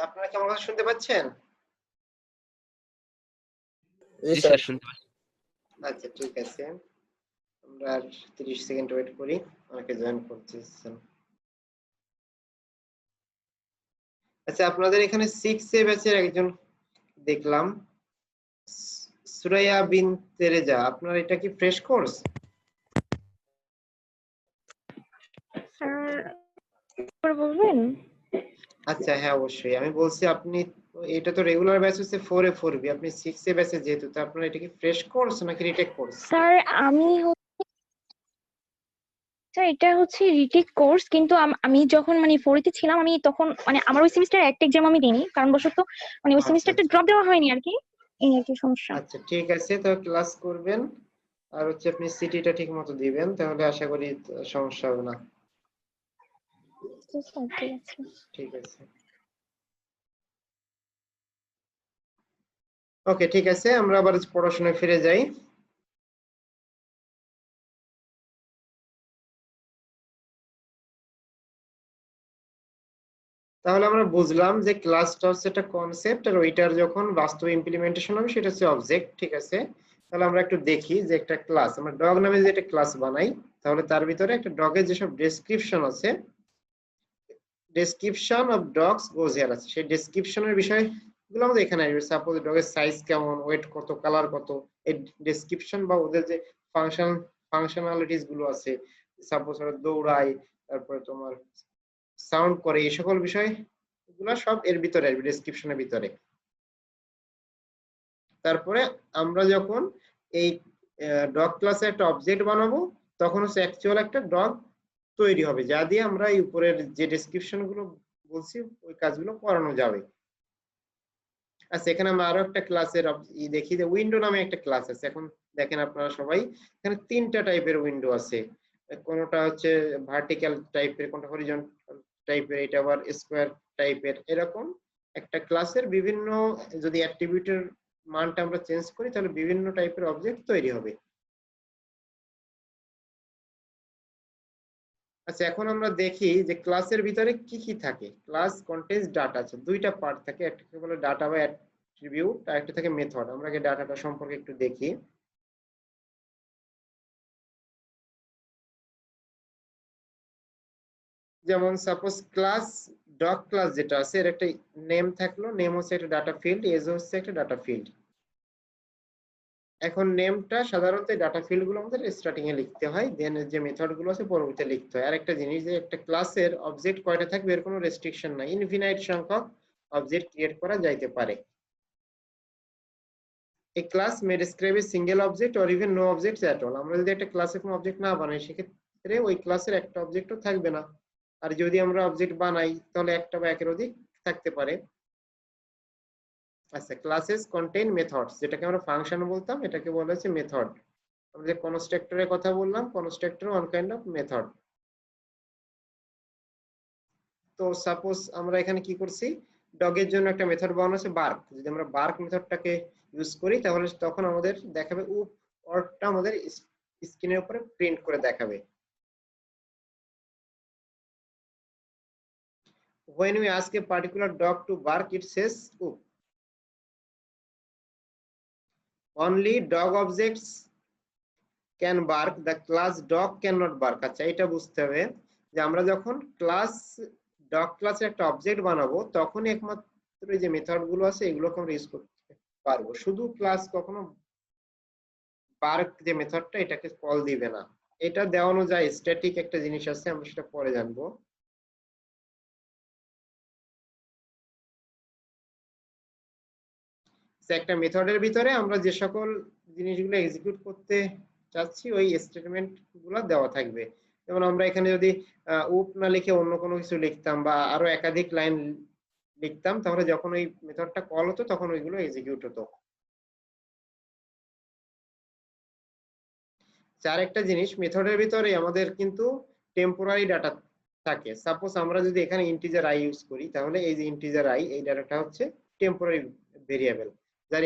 আপনারা কি আমার কথা শুনতে পাচ্ছেন? জি স্যার শুনতে পাচ্ছি। আচ্ছা ঠিক আছে, আমরা আর 30 সেকেন্ড ওয়েট করি, অনেকে জয়েন করতেছেন। আচ্ছা, আপনাদের এখানে 6 এ ব্যাচের একজন দেখলাম, সুরাইয়া বিন তেরেজা, আপনার এটা কি ফ্রেশ কোর্স? স্যার বলবেন? আচ্ছা হ্যাঁ অবশ্যই, আমি বলছি আপনি এটা তো রেগুলার ব্যাচ হচ্ছে 4 এ 4 বি, আপনি 6 এ ব্যাচে যেহেতু, তো আপনার এটা কি ফ্রেশ কোর্স নাকি রিটেক কোর্স? স্যার স্যার এটা হচ্ছে রিটেক কোর্স, কিন্তু আমি যখন মানে 4 তে ছিলাম আমি তখন মানে আমার ওই সেমিস্টার একটা এক্সাম আমি দিইনি, কারণ বশত মানে ওই আচ্ছা সেমিস্টারটা ড্রপ দেওয়া হয়নি আর কি, এই আর কি সমস্যা। আচ্ছা ঠিক আছে, তো ক্লাস করবেন আর হচ্ছে আপনি সিটিটা ঠিক মতো দিবেন, তাহলে আশা করি সমস্যা হবে না। স্যার ঠিক আছে। ঠিক আছে, ওকে ঠিক আছে, আমরা আবার পড়াশোনায় ফিরে যাই। তাহলে আমরা বুঝলাম যে ক্লাসটা হচ্ছে একটা কনসেপ্ট, আর ওইটার যখন বাস্তব ইমপ্লিমেন্টেশন হবে সেটা হচ্ছে অবজেক্ট। ঠিক আছে, তাহলে আমরা একটু দেখি যে একটা ক্লাস, আমরা ডগ নামে যে একটা ক্লাস বানাই, তাহলে তার ভিতরে একটা ডগের যেসব ডেসক্রিপশন আছে, description of dogs goes here আছে, সেই ডেসক্রিপশনের বিষয়গুলো আমাদের এখানে আসবে। সাপোজ ডগের সাইজ কেমন, ওয়েট কত, কালার কত, এই ডেসক্রিপশন বা ওদের যে ফাংশনালিটিস গুলো আছে, সাপোজ ওরা দৌড়ায়, তারপরে তোমার সাউন্ড করে, এই সকল বিষয় এগুলা সব এর ভিতরে আসবে, ডেসক্রিপশনের ভিতরে। তারপরে আমরা যখন এই ডগ ক্লাসে একটা অবজেক্ট বানাবো, তখন হচ্ছে অ্যাকচুয়াল একটা ডগ তৈরি হবে, যা দিয়ে আমরা এই উপরের যে ডেসক্রিপশন গুলো বলছি ওই কাজগুলো করানো যাবে। আচ্ছা, এখানে আমরা আরো একটা ক্লাসের দেখি যে উইন্ডো নামে একটা ক্লাস আছে। এখন দেখেন আপনারা সবাই, এখানে তিনটা টাইপের উইন্ডো আছে, কোনটা হচ্ছে ভার্টিক্যাল টাইপের, কোনটা হরিজন্টাল টাইপের, এটা আবার স্কোয়ার টাইপের, এরকম একটা ক্লাসের বিভিন্ন, যদি অ্যাট্রিবিউটের মানটা আমরা চেঞ্জ করি তাহলে বিভিন্ন টাইপের অবজেক্ট তৈরি হবে। আচ্ছা, এখন আমরা দেখি যে ক্লাসের ভিতরে কি কি থাকে। ক্লাস কন্টেইনস ডাটা, আছে দুইটা পার্ট থাকে, একটাকে বলে ডাটা বা অ্যাট্রিবিউট, আর একটা থাকে মেথড। আমরা আগে ডাটাটা সম্পর্কে একটু দেখি। যেমন সাপোজ ক্লাস ডগ ক্লাস যেটা আছে, এর একটা নেম থাকলো, নেম হচ্ছে একটা ডাটা ফিল্ড, এজ হচ্ছে একটা ডাটা ফিল্ড। এখন নেমটা সাধারণত ডাটা ফিল্ড গুলো আমাদের স্টার্টিং এ লিখতে হয়, দেন যে মেথড গুলো আছে পরবর্তীতে লিখতে হয়। আর একটা জিনিস, যে একটা ক্লাসের অবজেক্ট কয়টা থাকবে এর কোনো রেস্ট্রিকশন নাই, ইনফিনাইট সংখ্যক অবজেক্ট ক্রিয়েট করা যাইতে পারে। A class may describe a single object or even no objects at all. আমরা যদি একটা ক্লাসে কোনো অবজেক্ট না বানাই, সেক্ষেত্রে ওই ক্লাসের একটা অবজেক্টও থাকবে না। আর যদি আমরা অবজেক্ট বানাই তাহলে একটা বা একের অধিক থাকতে পারে। আচ্ছা, ক্লাসেস কন্টেইন মেথডস, যেটাকে আমরা ফাংশন বলতাম, এটাকে বলা হচ্ছে মেথড। আমরা যে কনস্ট্রাক্টরের কথা বললাম, constructor one kind of method. তো সাপোজ আমরা এখানে কি করছি, ডগের জন্য একটা মেথড বানানো আছে বার্ক। যদি আমরা বার্ক মেথডটাকে ইউজ করি তাহলে তখন আমাদের দেখাবে উপ ওয়ার্ডটা আমাদের স্ক্রিনের উপরে প্রিন্ট করে দেখাবে। When we ask a particular dog to bark, it says oop. Only dog objects can bark, the class dog cannot bark. আচ্ছা, এটা বুঝতে হবে যে আমরা যখন ক্লাস ডগ ক্লাসে একটা অবজেক্ট বানাবো, তখনই একমাত্র যে মেথড গুলো আছে এগুলোকে আমরা ইউজ করতে পারবো। শুধু ক্লাস কখনো বার্ক যে মেথডটা, এটাকে কল দিবে না। এটা দেওয়ানো যায়, স্ট্যাটিক একটা জিনিস আছে, আমরা সেটা পরে জানবো। একটা মেথডের ভিতরে আমরা যে সকল জিনিসগুলো এক্সিকিউট করতে চাচ্ছি ওই স্টেটমেন্ট গুলো দেওয়া থাকবে। যেমন আমরা এখানে যদি উপ না লিখে অন্য কোনো কিছু লিখতাম বা আরো একাধিক লাইন লিখতাম, তাহলে যখন ওই মেথডটা কল হতো তখন ওইগুলো এক্সিকিউট হতো। চার একটা জিনিস, মেথডের ভিতরে আমাদের কিন্তু টেম্পোরারি ডাটা থাকে। সাপোজ আমরা যদি এখানে ইন্টিজার আই ইউজ করি, তাহলে এই যে ইন্টিজার আই, এই ডাটাটা হচ্ছে টেম্পোরারি ভেরিয়েবল, যার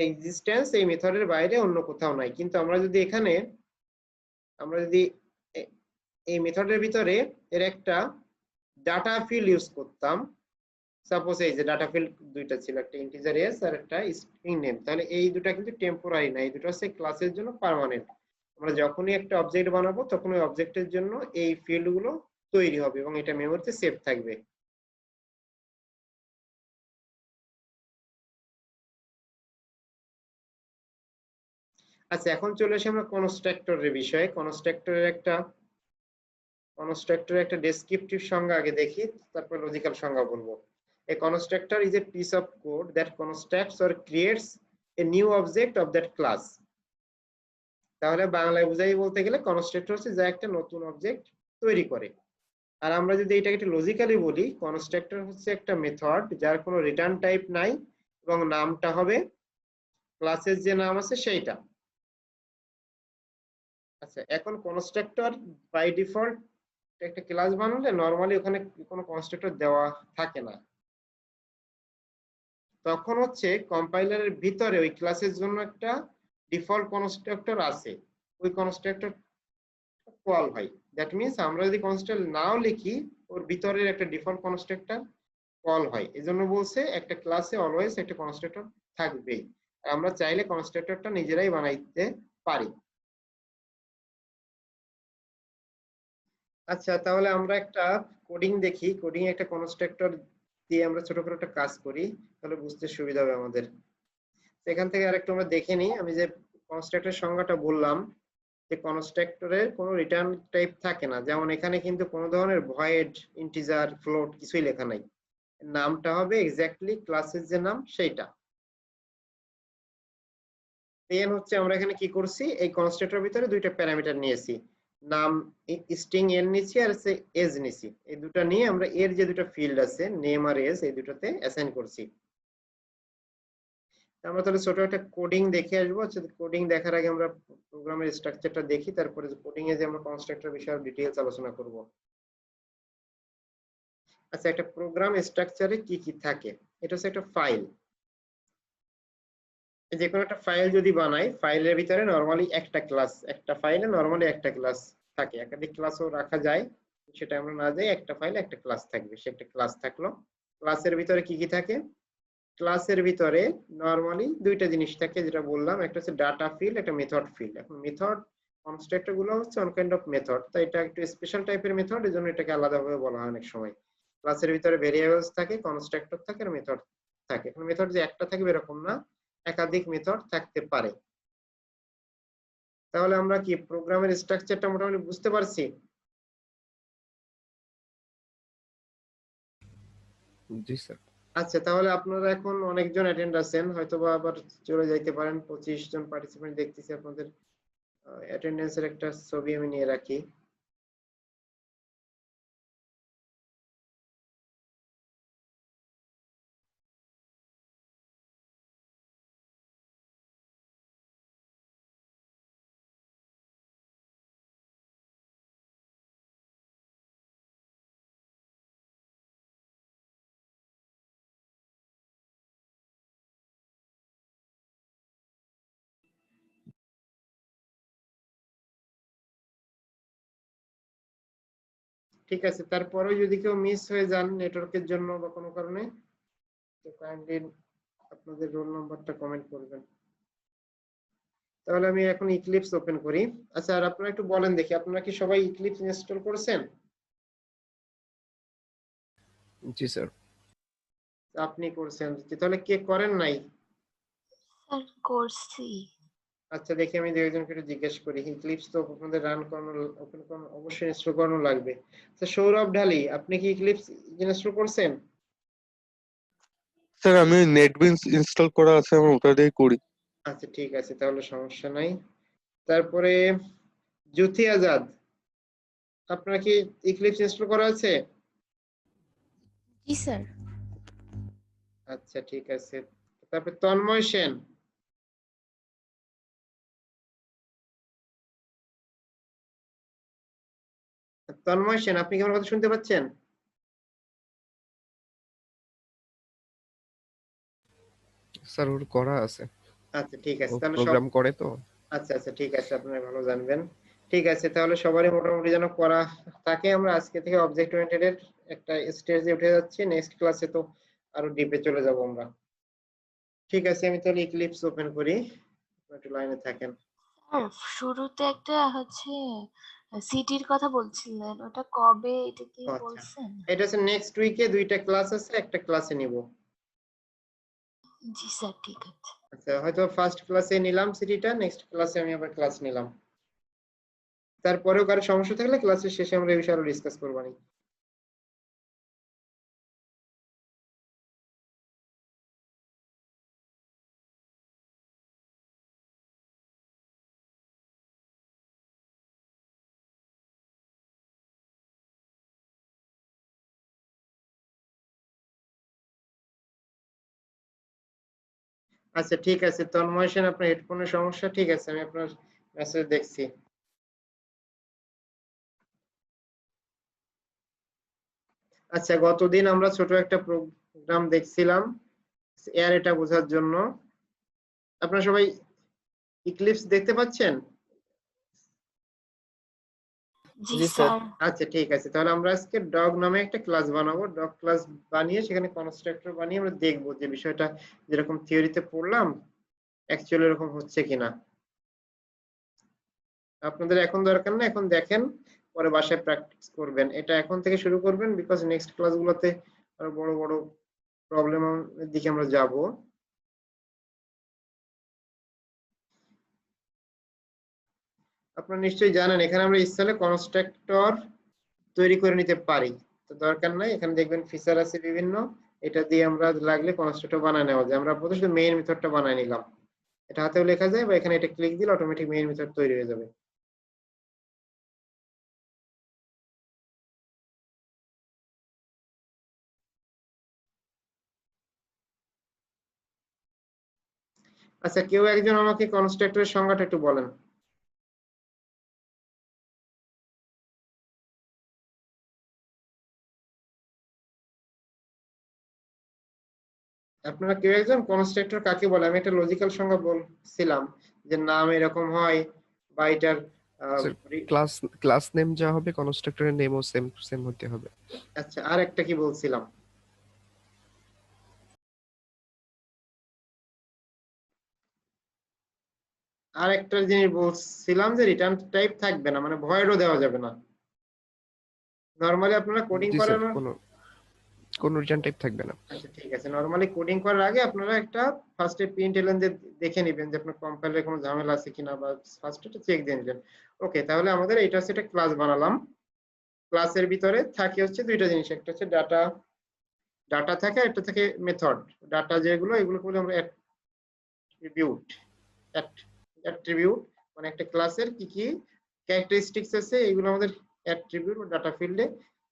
এক্সিস্টেন্স এই মেথডের বাইরে অন্য কোথাও নাই। কিন্তু আমরা যদি এই মেথডের ভিতরে এর একটা ডাটা ফিল্ড ইউজ করতাম, সাপোজ এই যে ডাটা ফিল্ড দুইটা ছিল, একটা ইন্টিজার এস আর একটা স্ট্রিং নেম, তাহলে এই দুটা কিন্তু টেম্পোরারি না, এই দুটো হচ্ছে ক্লাসের জন্য পার্মানেন্ট। আমরা যখনই একটা অবজেক্ট বানাবো তখন ওই অবজেক্টের জন্য এই ফিল্ড গুলো তৈরি হবে এবং এটা মেমোরিতে সেভ থাকবে। আচ্ছা, এখন চলে আসি আমরা কনস্ট্রাক্টরের বিষয়ে। কনস্ট্রাক্টরের একটা ডেসক্রিপটিভ সংজ্ঞা আগে দেখি, তারপর লজিক্যাল সংজ্ঞা বলবো। A constructor is a piece of code that constructs or creates a new object of that class. তাহলে বাংলায় বুঝাই বলতে গেলে কনস্ট্রাক্টর হচ্ছে যা একটা নতুন অবজেক্ট তৈরি করে। আর আমরা যদি এটাকে একটু লজিক্যালি বলি, কনস্ট্রাক্টর হচ্ছে একটা মেথড যার কোনো রিটার্ন টাইপ নাই এবং নামটা হবে ক্লাসের যে নাম আছে সেইটা। আচ্ছা, এখন কনস্ট্রাক্টর বাই ডিফল্ট একটা ক্লাস বানালে নরমালি ওখানে কোনো কনস্ট্রাক্টর দেওয়া থাকে না, তখন হচ্ছে কম্পাইলারের ভিতরে ওই ক্লাসের জন্য একটা ডিফল্ট কনস্ট্রাক্টর আছে, ওই কনস্ট্রাক্টর কল হয়। দ্যাট মিন্স আমরা যদি কনস্ট্রাক্টর নাও লিখি, ওর ভিতরের একটা ডিফল্ট কনস্ট্রাক্টর কল হয়। এজন্য বলছে একটা ক্লাসে অলওয়েজ একটা কনস্ট্রাক্টর থাকবেই, আমরা চাইলে কনস্ট্রাক্টরটা নিজেরাই বানাইতে পারি। আচ্ছা, তাহলে আমরা একটা কোডিং দেখি, কোডিং একটা কনস্ট্রাক্টর দিয়ে আমরা ছোট করে একটা কাজ করি, তাহলে বুঝতে সুবিধা হবে আমাদের। এখান থেকে আরেকটু আমরা দেখে নিই, আমি যে কনস্ট্রাক্টর সংজ্ঞাটা বললাম, যে কনস্ট্রাক্টরের কোনো রিটার্ন টাইপ থাকে না, যেমন এখানে কিন্তু কোনো ধরনের ভয়েড, ইন্টিজার, ফ্লোট কিছুই লেখা নাই, নামটা হবে এক্স্যাক্টলি ক্লাসের যে নাম সেইটা। দেন হচ্ছে আমরা এখানে কি করছি, এই কনস্ট্রাক্টরের ভিতরে দুইটা প্যারামিটার নিয়েছি, নাম স্ট্রিং এর নিয়েছি আর এজ নিয়েছি, এই দুটো নিয়ে আমরা এর যে দুটো ফিল্ড আছে নেম আর এজ, এই দুটোতে অ্যাসাইন করছি। আমরা তাহলে ছোট একটা কোডিং দেখে আসবো। আচ্ছা, কোডিং দেখার আগে আমরা প্রোগ্রামের স্ট্রাকচারটা দেখি, তারপরে কোডিং এ যে আমরা কনস্ট্রাক্টর বিষয়ে ডিটেইলস আলোচনা করব। আচ্ছা, একটা প্রোগ্রাম স্ট্রাকচারে কি কি থাকে, এটা হচ্ছে একটা ফাইল। যে কোনো একটা ফাইল যদি বানাই, ফাইলের ভিতরে নরমালি একটা ক্লাস, একটা ফাইলে নরমালি একটা ক্লাস থাকে, একাধিক ক্লাসও রাখা যায়, সেটা আমরা না যাই, একটা ফাইলে একটা ক্লাস থাকবে, সে একটা ক্লাস থাকলো। ক্লাসের ভিতরে কি কি থাকে, ক্লাসের ভিতরে নরমালি দুইটা জিনিস থাকে, যেটা বললাম, একটা হচ্ছে ডাটা ফিল্ড, একটা মেথড ফিল্ড। এখন মেথড কনস্ট্রাক্টর গুলো হচ্ছে অন কাইন্ড অফ মেথড, তাই এটা একটু স্পেশাল টাইপের মেথড, এজন্য এটাকে আলাদাভাবে বলা হয় অনেক সময়। ক্লাসের ভিতরে ভেরিয়েবলস থাকে, কনস্ট্রাক্টর থাকে আর মেথড থাকে। এখন মেথড যে একটা থাকবে এরকম না, একাধিক মেথড থাকতে পারে। তাহলে আমরা কি প্রোগ্রামের স্ট্রাকচারটা মোটামুটি বুঝতে পারছি? জি স্যার। আচ্ছা, তাহলে আপনারা এখন অনেকজন অ্যাটেন্ড আছেন, হয়তোবা আবার চলে যাইতে পারেন। 25 জন পার্টিসিপেন্ট দেখতেছি, আপনাদের অ্যাটেন্ডেন্সের একটা ছবি আমি নিয়ে রাখি। ঠিক আছে, তারপরেও যদি কেউ মিস হয়ে যান নেটওয়ার্কের জন্য বা কোনো কারণে, তো কাইন্ডলি আপনাদের রোল নাম্বারটা কমেন্ট করবেন। তাহলে আমি এখন ইক্লিপস ওপেন করি। আচ্ছা, আর আপনারা একটু বলেন দেখি, আপনারা কি সবাই ইক্লিপস ইনস্টল করেছেন? জি স্যার। আপনি করছেন, তাহলে কে করেন নাই? স্যার করছি। আচ্ছা, দেখি আমি দুইজনকে একটু জিজ্ঞেস করি। ইক্লিপস তো আপনাদের রান করানো, ওপেন করানো, অবশ্যই ইনস্টল করানো লাগবে। আচ্ছা, সৌরভ ঢালি, আপনি কি ইক্লিপস ইনস্টল করছেন? স্যার আমি নেটবিনস ইনস্টল করা আছে, আমি ওটা দিয়েই করি। আচ্ছা, ঠিক আছে, তাহলে সমস্যা নাই। তারপরে জুথি আজাদ, আপনার কি ইক্লিপস ইনস্টল করা আছে? জি স্যার। আচ্ছা, ঠিক আছে। তারপরে তন্ময় সেন, তন্ময় সেন, আপনি কি আমার কথা শুনতে পাচ্ছেন? স্যার ওর করা আছে, আচ্ছা, ঠিক ও আছে, তাহলে সব, প্রোগ্রাম করে তো। আচ্ছা আচ্ছা, ঠিক আছে, আপনারা ভালো জানবেন। ঠিক আছে, তাহলে সবারই মোটামুটি যেন করা থাকে। আমরা আজকে থেকে অবজেক্ট ওরিয়েন্টেড এর একটা স্টেজে উঠে যাচ্ছি, নেক্সট ক্লাসে তো আরো ডিপে চলে যাব আমরা। ঠিক আছে, আমি তাহলে ইক্লিপস ওপেন করি, আপনারা একটু লাইনে থাকেন। স্যার শুরুতে একটা হচ্ছে সিটির কথা বলছিলেন, ওটা কবে, এটা কি ও আচ্ছা, বলছেন? এটা হচ্ছে নেক্সট উইকে 2টা ক্লাস আছে, একটা ক্লাসে নিব। জি স্যার, ঠিক আছে। আচ্ছা, হয়তো ফার্স্ট ক্লাসে নিলাম সিটিটা, নেক্সট ক্লাসে আমি আবার ক্লাস নিলাম। তারপরেও কারো সমস্যা থাকলে ক্লাসের শেষে আমরা এই বিষয়ে আরো ডিসকাস করবানি। আচ্ছা ঠিক আছে, তন্ময় সেন আপনার হেডফোনের সমস্যা, ঠিক আছে আমি আপনার মেসেজ দেখছি। আচ্ছা, গতদিন আমরা ছোট একটা প্রোগ্রাম দেখছিলাম এর এটা বোঝার জন্য। আপনারা সবাই ইক্লিপস দেখতে পাচ্ছেন? জি জি স্যার। স্যার। আচ্ছা ঠিক আছে, তাহলে আমরা আজকে ডগ নামে একটা ক্লাস বানাবো। ডগ ক্লাস বানিয়ে সেখানে কনস্ট্রাক্টর বানিয়ে আমরা দেখবো যে বিষয়টা যেরকম থিওরিতে পড়লাম অ্যাকচুয়ালি এরকম হচ্ছে কিনা। আপনাদের এখন দরকার না, এখন দেখেন, পরে বাসায় প্র্যাকটিস করবেন। এটা এখন থেকে শুরু করবেন, বিকজ নেক্সট ক্লাসগুলোতে আরো বড় বড় প্রবলেমের দিকে আমরা যাব। আপনারা নিশ্চয়ই জানেন এখানে আমরা ইচ্ছালে কনস্ট্রাক্টর তৈরি করে নিতে পারি, তো দরকার নাই। এখানে দেখবেন ফিচার আছে বিভিন্ন, এটা দিয়ে আমরা লাগলে কনস্ট্রাক্টর বানায় নেওয়া যায়। আমরা প্রথমে শুধু মেইন মেথডটা বানায় নিলাম, এটা হাতেও লেখা যায় বা এখানে এটা ক্লিক দিলে অটোমেটিক মেইন মেথড তৈরি হয়ে যাবে। আচ্ছা, কেউ একজন আমাকে কনস্ট্রাক্টরের সংজ্ঞাটা একটু বলেন। আপনারা কেউ একজন কনস্ট্রাক্টর কাকে বলে? আমি একটা লজিক্যাল সংজ্ঞা বলছিলাম যে নাম এরকম হয় বা এটার স্যার ক্লাস ক্লাস নেম যা হবে কনস্ট্রাক্টরের নেমও সেম সেম হতে হবে। আচ্ছা, আর একটা কি বলছিলাম? আর একটা জিনিস বলছিলাম যে রিটার্ন টাইপ থাকবে না, মানে ভয়েডও দেওয়া যাবে না। নরমালি আপনারা কোডিং জি স্যার, করার, কোনো রিটার্ন টাইপ থাকবে না। আচ্ছা ঠিক আছে, নরমালি কোডিং করার আগে আপনারা একটা ফার্স্টে প্রিন্টএলএন দেখে নেবেন যে আপনার কম্পাইলারে কোনো ঝামেলা আছে কিনা, বা ফার্স্টে একটা চেক দিয়ে নেবেন। ওকে, তাহলে আমাদের এটা হচ্ছে একটা ক্লাস বানালাম। ক্লাসের ভিতরে থাকে হচ্ছে 2টা জিনিস, একটা হচ্ছে ডাটা, ডাটা থাকে, একটা থাকে মেথড। ডাটা যেগুলো, এগুলোকে বলি আমরা অ্যাট্রিবিউট। অ্যাট্রিবিউট মানে একটা ক্লাসের কি কি ক্যারেক্টারিস্টিক্স আছে, এগুলো আমাদের অ্যাট্রিবিউট বা ডাটা ফিল্ডে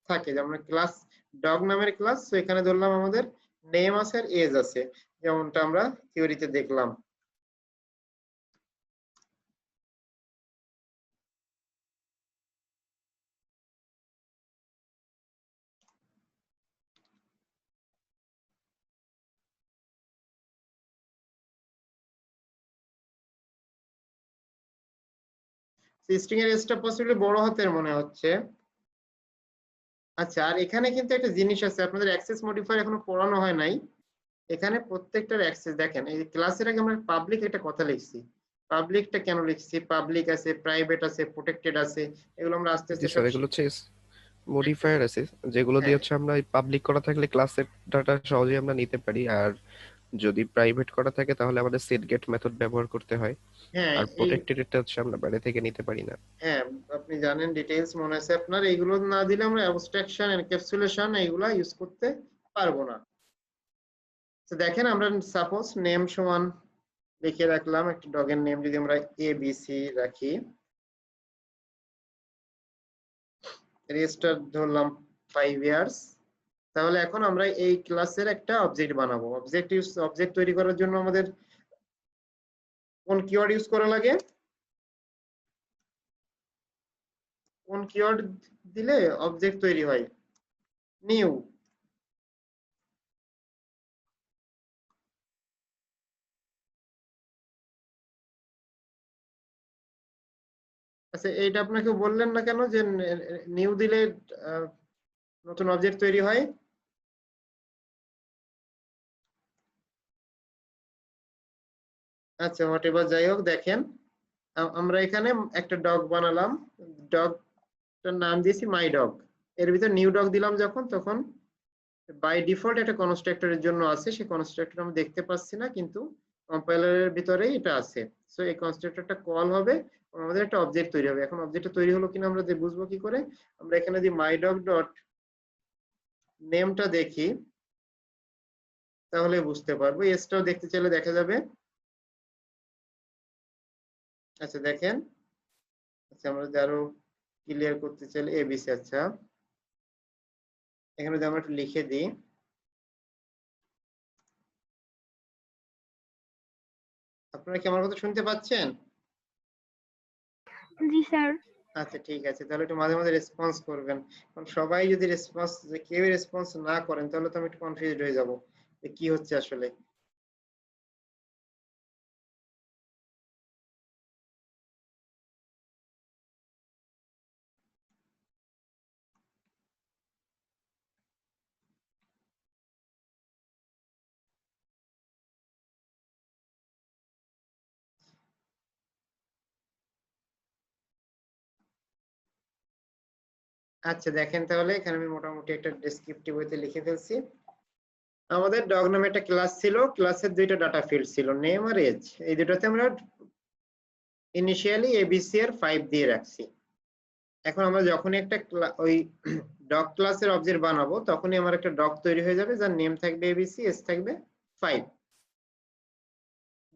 থাকে। যেমন ক্লাস ডগ নামের ক্লাস, তো এখানে ধরলাম আমাদের নেম আছে আর এজ আছে, যেমনটা আমরা থিওরিতে দেখলাম। স্ট্রিং এর এজটা পসিবলি বড় হাতের মনে হচ্ছে। আচ্ছা, আর এখানে কিন্তু একটা জিনিস আছে, আপনাদের অ্যাক্সেস মডিফায়ার এখনো পড়ানো হয় নাই। এখানে প্রত্যেকটার অ্যাক্সেস দেখেন, এই ক্লাসের আগে আমরা পাবলিক একটা কথা লিখছি। পাবলিকটা কেন লিখছি? পাবলিক আছে, প্রাইভেট আছে, প্রোটেক্টেড আছে, এগুলো আমরা আস্তে জি আস্তে সব স্যার, এগুলো হচ্ছে মডিফায়ার আছে যেগুলো দিয়ে হ্যাঁ হচ্ছে আমরা পাবলিক করা থাকলে ক্লাসের ডাটা সহজেই আমরা নিতে পারি, আর যদি প্রাইভেট করা থাকে তাহলে আমাদের সেট গেট মেথড ব্যবহার করতে হয়। হ্যাঁ আর এই প্রোটেক্টেড এটা হচ্ছে আমরা বাইরে থেকে নিতে পারি না। হ্যাঁ, আপনি জানেন, ডিটেইলস মনে আছে আপনার। এইগুলো না দিলে আমরা অ্যাবস্ট্রাকশন, এনক্যাপসুলেশন এইগুলা ইউজ করতে পারবো না। তো দেখেন, আমরা সাপোজ নেম সমান লিখে রাখলাম, একটা ডগের নেম যদি আমরা ABC রাখি, রেজিস্টার ধরলাম 5 ইয়ার্স, তাহলে এখন আমরা এই ক্লাসের একটা অবজেক্ট বানাবো। অবজেক্ট তৈরি করার জন্য আমাদের কোন কিওয়ার্ড ইউজ করা লাগে? কোন কিওয়ার্ড দিলে অবজেক্ট তৈরি হয়? নিউ। আচ্ছা, এইটা আপনাকে বললেন না কেন যে নিউ দিলে নতুন অবজেক্ট তৈরি হয়? আচ্ছা, হোয়াট এভার, যাই হোক, দেখেন আমরা এখানে একটা ডগ বানালাম, ডগটার নাম দিয়েছি মাই ডগ। এর ভিতর নিউ ডগ দিলাম যখন, তখন বাই ডিফল্ট একটা কনস্ট্রাক্টরের জন্য আছে, সেই কনস্ট্রাক্টর আমি দেখতে পাচ্ছি না, কিন্তু কম্পাইলারের ভিতরেই এটা আছে। সো এই কনস্ট্রাক্টরটা কল হবে, আমাদের একটা অবজেক্ট তৈরি হবে। এখন অবজেক্টটা তৈরি হলো কিনা আমরা বুঝবো কি করে? আমরা এখানে যদি মাই ডগ ডট নেমটা দেখি তাহলে বুঝতে পারবো। এসটাও দেখতে চাইলে দেখা যাবে। আচ্ছা দেখেন, আচ্ছা আমরা যদি আরো ক্লিয়ার করতে চাইলে এবিসি। আচ্ছা, এখানে যদি আমরা একটু লিখে দিই, আপনারা কি আমার কথা শুনতে পাচ্ছেন? জি স্যার। আচ্ছা ঠিক আছে, তাহলে একটু মাঝে মাঝে রেসপন্স করবেন, কারণ সবাই যদি রেসপন্স, যে কেউ রেসপন্স না করেন তাহলে তো আমি একটু কনফিউজড হয়ে যাব যে কি হচ্ছে আসলে। আচ্ছা দেখেন, তাহলে এখানে আমি মোটামুটি একটা ডেসক্রিপটিভ ওয়েতে লিখে ফেলছি। আমাদের ডগ নামে একটা ক্লাস ছিল, ক্লাসের দুইটা ডাটা ফিল্ড ছিল, নেম আর এজ। এই দুটাতে আমরা ইনিশিয়ালি এবিসি এর 5 দিয়ে রাখছি। এখন আমরা যখনই একটা ওই ডগ ক্লাসের অবজেক্ট বানাবো, তখনই আমার একটা ডগ তৈরি হয়ে যাবে যার নেম থাকবে এবিসি, এজ থাকবে 5।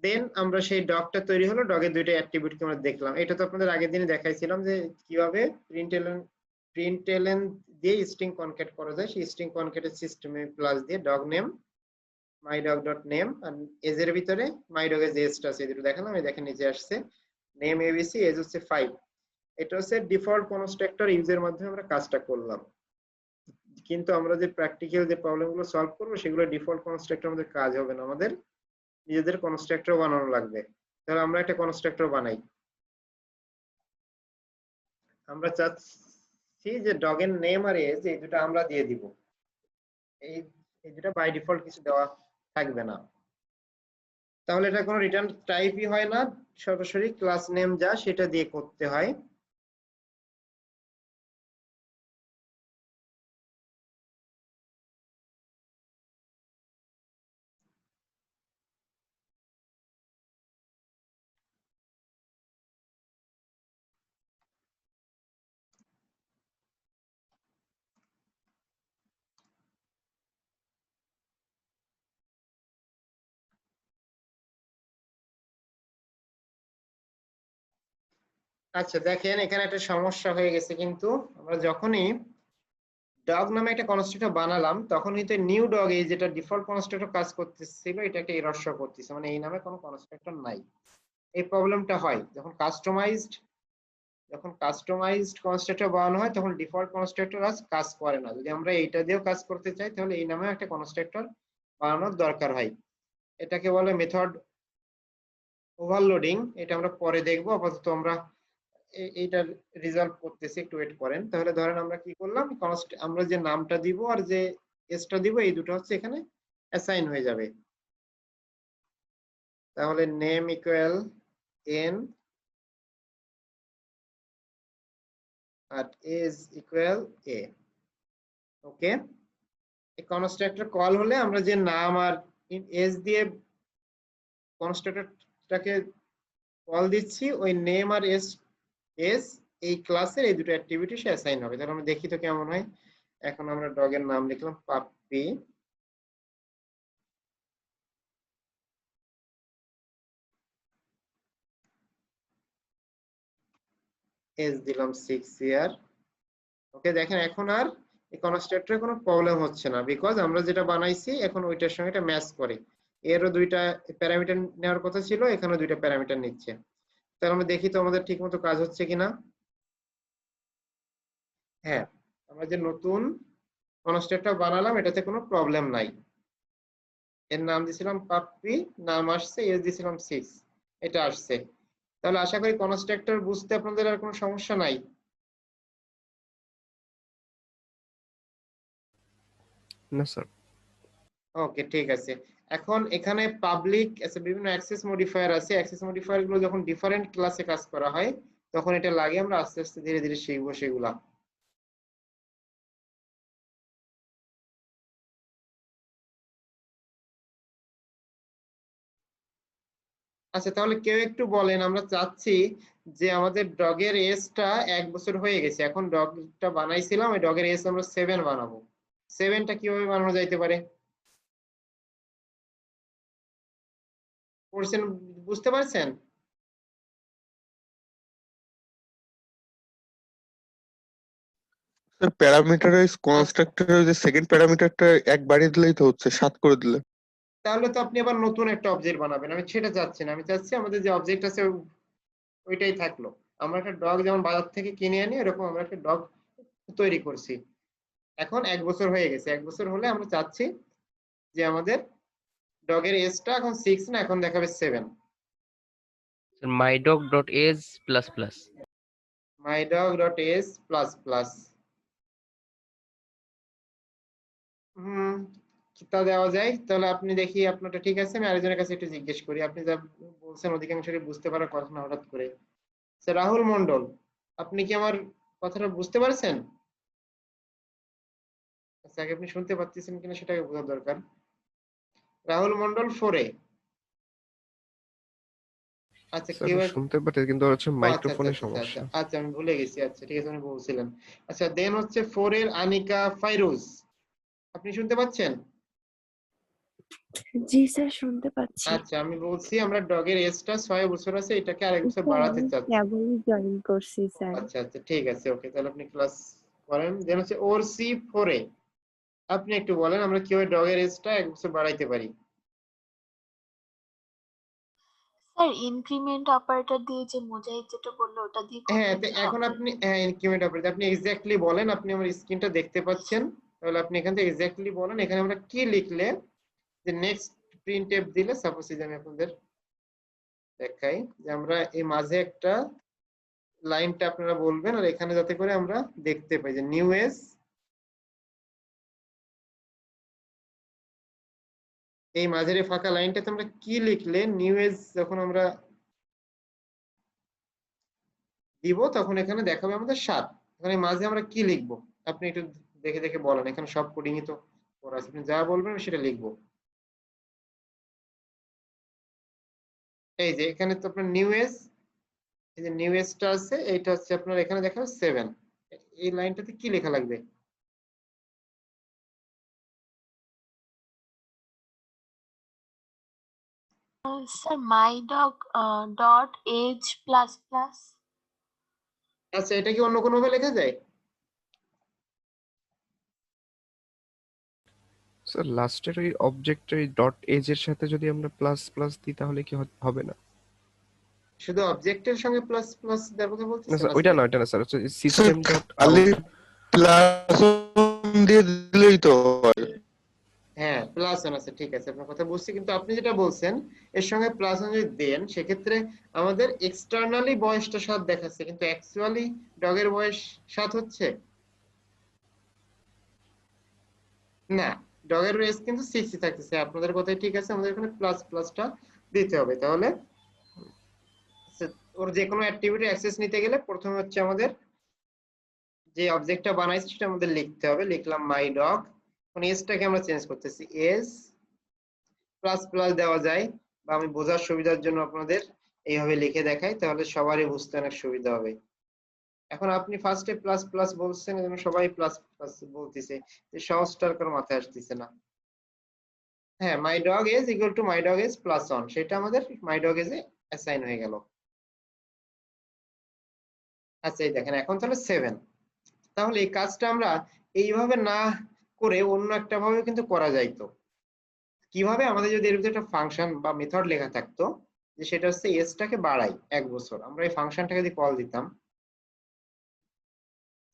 দেন আমরা সেই ডগটা তৈরি হলো, ডগের দুইটা অ্যাট্রিবিউট আমরা দেখলাম। এটা তো আপনাদের আগের দিনে দেখাইছিলাম যে কিভাবে প্রিন্টএলএন দিয়ে স্ট্রিং কনক্যাট করা যায়। সেই স্ট্রিং কনক্যাটের সিস্টেমে প্লাস দিয়ে dog name my dog dot name, আর এজের ভিতরে মাই ডগের যে এজটা আছে এই দুটো দেখালাম। এই দেখেন নিচে আসছে নেম এবিসি, এজ হচ্ছে 5। এটা হচ্ছে ডিফল্ট কনস্ট্রাক্টর ইউজের মাধ্যমে আমরা কাজটা করলাম। কিন্তু আমরা যে প্র্যাকটিক্যাল যে প্রবলেমগুলো সলভ করবো সেগুলো ডিফল্ট কনস্ট্রাক্টর আমাদের কাজ হবে না, আমাদের নিজেদের কনস্ট্রাক্টর বানানো লাগবে। তাহলে আমরা একটা কনস্ট্রাক্টর বানাই। আমরা চাচ্ছি যে ডগের নেম আর এজ এই দুটো আমরা দিয়ে দিব। এই দুটো বাই ডিফল্ট কিছু দেওয়া থাকবে না, তাহলে এটা কোনো রিটার্ন টাইপই হয় না, সরাসরি ক্লাস নেম যা সেটা দিয়ে করতে হয়। আচ্ছা দেখেন, এখানে একটা সমস্যা হয়ে গেছে, কিন্তু আমরা যখনই ডগ নামে একটা কনস্ট্রাক্টর বানালাম তখন কিন্তু নিউ ডগ এই যেটা ডিফল্ট কনস্ট্রাক্টর কাজ করতেছিল এটা একটা এরর শো করতেছে, মানে এই নামে কোনো কনস্ট্রাক্টর নাই। এই প্রবলেমটা হয় যখন কাস্টমাইজড কনস্ট্রাক্টর বানানো হয়, তখন ডিফল্ট কনস্ট্রাক্টর কাজ করে না। যদি আমরা এইটা দিয়েও কাজ করতে চাই তাহলে এই নামে একটা কনস্ট্রাক্টর বানানোর দরকার হয়। এটাকে বলে মেথড ওভারলোডিং। এটা আমরা পরে দেখবো, আপাতত আমরা এইটার রিজলভ করতেছি, একটু ওয়েট করেন। তাহলে ধরেন আমরা কি করলাম, আমরা যে নামটা দিব আর যে এসটা দিব এই দুটো হচ্ছে এখানে অ্যাসাইন হয়ে যাবে। তাহলে নেম ইকুয়াল এন আর এজ ইকুয়াল এ। ওকে, এই কনস্ট্রাক্টর কল হলে আমরা যে নাম আর এজ দিয়ে কনস্ট্রাক্টরটাকে কল দিচ্ছি, ওই নেম আর এজ এই ক্লাসের এই দুটো অ্যাক্টিভিটি সে অ্যাসাইন হবে। তাহলে আমরা দেখি তো কেমন হয়। এখন আমরা ডগের নাম লিখলাম পাপ্পি, এজ দিলাম 6 ইয়ার। ওকে, দেখেন এখন আর এই কনস্ট্রাক্টরে কোনো প্রবলেম হচ্ছে না, বিকজ আমরা যেটা বানাইছি এখন ওইটার সঙ্গে এটা ম্যাচ করে। এরও দুইটা প্যারামিটার নেওয়ার কথা ছিল, এখানে দুইটা প্যারামিটার নিচ্ছে। তাহলে আমরা দেখি তো আমাদের ঠিক মতো কাজ হচ্ছে কিনা। হ্যাঁ, আমরা যে নতুন কনস্ট্রাক্টর বানালাম এটাতে কোনো প্রবলেম নাই। এর নাম দিয়েছিলাম পাপ্পি, নাম আসছে, এজ দিয়েছিলাম 6, এটা আসছে। তাহলে আশা করি কনস্ট্রাক্টর বুঝতে আপনাদের আর কোনো সমস্যা নাই। না স্যার। ওকে, ঠিক আছে। এখন এখানে পাবলিক বিভিন্ন অ্যাক্সেস মডিফায়ার আছে। অ্যাক্সেস মডিফায়ার গুলো যখন ডিফারেন্ট ক্লাসে কাজ করা হয় তখন এটা লাগে, আমরা আস্তে আস্তে ধীরে ধীরে শিখবো সেগুলা। আচ্ছা, তাহলে কেউ একটু বলেন, আমরা চাচ্ছি যে আমাদের ডগের এজটা 1 বছর হয়ে গেছে, এখন ডগটা বানাইছিলাম, ওই ডগের এজ আমরা 7 বানাবো। 7টা কিভাবে বানানো যাইতে পারে? করছেন, বুঝতে পারছেন? স্যার প্যারামিটারাইজ কনস্ট্রাক্টরের যে সেকেন্ড প্যারামিটারটা এক বাড়িয়ে দিলেই তো হচ্ছে, 7 করে দিলে। তাহলে তো আপনি আবার নতুন একটা অবজেক্ট বানাবেন, আমি সেটা চাচ্ছি না। আমি চাচ্ছি আমাদের যে অবজেক্ট আছে ওইটাই থাকলো। আমরা একটা ডগ যেমন বাজার থেকে কিনে আনি, এরকম আমরা একটা ডগ তৈরি করছি। এখন 1 বছর হয়ে গেছে, 1 বছর হলে আমরা চাচ্ছি যে আমাদের ডগের এজটা এখন 6 না, এখন দেখাবে 7। mydog.age plus plus mydog.age plus plus তা দেওয়া যায়। তাহলে আপনি দেখি আপনারটা ঠিক আছে, আমি আরেকজনের কাছে একটু জিজ্ঞেস করি। আপনি যা বলছেন অধিকাংশই বুঝতে পারার কথা না হঠাৎ করে। স্যার রাহুল মন্ডল, আপনি কি আমার কথাটা বুঝতে পারছেন? আচ্ছা, আগে আপনি শুনতে পাচ্ছেন কিনা সেটাকে বোঝা দরকার। রাহুল মন্ডল 4 এ। আচ্ছা, স্যার কেউ শুনতে পাচ্ছি কিন্তু হচ্ছে আচ্ছা আচ্ছা মাইক্রোফোনের আচ্ছা আচ্ছা সমস্যা। আচ্ছা, আমি ভুলে গেছি। আচ্ছা ঠিক আছে, আপনি বলছিলেন। আচ্ছা, দেন হচ্ছে 4 এর আনিকা ফাইরুজ, আপনি শুনতে পাচ্ছেন? জি স্যার, শুনতে পাচ্ছি। আচ্ছা, আমি বলছি আমরা ডগের এজটা 6 বছর আছে, এটাকে আরেক বছর স্যার বাড়াতে আমি চাচ্ছি। কেবলই জয়েন করছি স্যার। আচ্ছা আচ্ছা, ঠিক আছে, ওকে, তাহলে আপনি ক্লাস করেন। দেন হচ্ছে ওর সি 4 এ, আপনি একটু বলেন আমরা কিভাবে ডগের এজটা 1 বছর বাড়াইতে পারি। স্যার ইনক্রিমেন্ট অপারেটর দিয়ে যে মোজাইক যেটা বললো ওটা দিয়ে হ্যাঁ, করলে তো কি এখন হবে? আপনি ইনক্রিমেন্ট অপারেটর আপনি এক্স্যাক্টলি বলেন, আপনি আমার স্ক্রিনটা দেখতে পাচ্ছেন, তাহলে আপনি এখান থেকে এক্স্যাক্টলি বলেন এখানে আমরা কি লিখলে যে নেক্সট প্রিন্টএফ দিলে, সাপোজ এই যে আমি আপনাদের দেখাই যে আমরা এই মাঝে একটা লাইনটা আপনারা বলবেন, আর এখানে যাতে করে আমরা দেখতে পাই যে নিউ এজ, এই মাঝের এই ফাঁকা লাইনটাতে আমরা কি লিখলে নিউ এজ যখন আমরা দিব তখন এখানে দেখাবে আমাদের 7। এখানে মাঝে আমরা কি লিখবো আপনি একটু দেখে দেখে বলেন, এখানে সব কোডিংই তো করা আছে, আপনি যা বলবেন আমি সেটা লিখবো। এই যে এখানে তো আপনার নিউ এজ, এই যে নিউ এজটা আছে, এইটা হচ্ছে আপনার এখানে দেখাবে 7। এই লাইনটাতে কি লেখা লাগবে? Sir mydog dot age plus plus. আচ্ছা, এটা কি অন্য কোনো ভাবে লেখা যায়? স্যার লাস্টের ওই অবজেক্টের ওই ডট এজ এর সাথে যদি আমরা প্লাস প্লাস দিই তাহলে কি হবে না? শুধু অবজেক্টের সঙ্গে প্লাস প্লাস দেওয়ার কথা না বলতেছেন? স্যার ওইটা না, ওইটা না স্যার, হচ্ছে সিস্টেম ডট খালি আউট। প্লাস দিয়ে দিলেই তো হয়। হ্যাঁ, প্লাস ওয়ান আছে, ঠিক আছে, আপনার কথা বুঝছি, কিন্তু আপনি যেটা বলছেন এর সঙ্গে প্লাস ওয়ান যদি দেন সেক্ষেত্রে আমাদের এক্সটার্নালি বয়সটা 7 দেখাচ্ছে, কিন্তু অ্যাকচুয়ালি ডগের বয়স 7 হচ্ছে না, ডগের এজ কিন্তু 6 থাকতেছে। আপনাদের কথাই ঠিক আছে, আমাদের এখানে প্লাস প্লাসটা দিতে হবে। তাহলে ওর যে কোনো অ্যাক্টিভিটি অ্যাক্সেস নিতে গেলে প্রথমে হচ্ছে আমাদের যে অবজেক্টটা বানাইছি সেটা আমাদের লিখতে হবে। লিখলাম মাই ডগ, মানে এজটাকে আমরা চেঞ্জ করতেছি, এজ প্লাস প্লাস দেওয়া যায়, বা আমি বোঝার সুবিধার জন্য আপনাদের এইভাবে লিখে দেখাই, তাহলে সবারই বুঝতে অনেক সুবিধা হবে। এখন আপনি ফার্স্টে প্লাস প্লাস বলছেন, এজন্য সবাই প্লাস প্লাস বলতেছে, যে সহজটার কোনো মাথায় আসতেছে না। হ্যাঁ, মাই dog is equal to my dog is plus on, সেটা আমাদের মাই ডগ ইজে অ্যাসাইন হয়ে গেল। আচ্ছা, এই দেখেন এখন তাহলে 7। তাহলে এই কাজটা আমরা এইভাবে না করে অন্য একটা ভাবে কিন্তু করা যাইতো। কিভাবে? আমাদের যদি এর ভিতরে একটা ফাংশন বা মেথড লেখা থাকতো যে সেটা হচ্ছে এজটাকে বাড়াই 1 বছর, আমরা এই ফাংশনটাকে যদি কল দিতাম,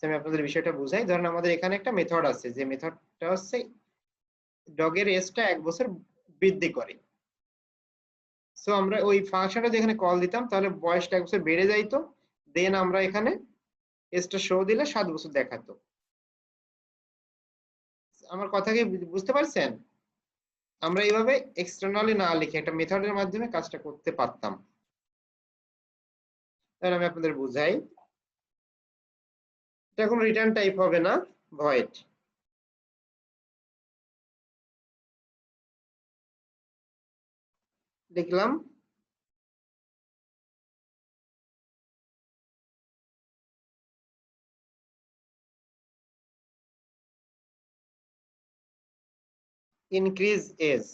আমি আপনাদের বিষয়টা বুঝাই। ধরেন আমাদের এখানে একটা মেথড আছে, যে মেথডটা হচ্ছে ডগের এজটা 1 বছর বৃদ্ধি করে। সো সো আমরা ওই ফাংশনটা যেখানে কল দিতাম তাহলে বয়সটা 1 বছর বেড়ে যাইতো, দেন আমরা এখানে এজটা শো দিলে 7 বছর দেখাতো। আমার কথা কি বুঝতে পারছেন? আমরা এইভাবে এক্সটার্নালি না লিখে একটা মেথডের মাধ্যমে কাজটা করতে পারতাম। তাহলে আমি আপনাদের বুঝাই। এটা কোনো রিটার্ন টাইপ হবে না, ভয়েড। লিখলাম increase age,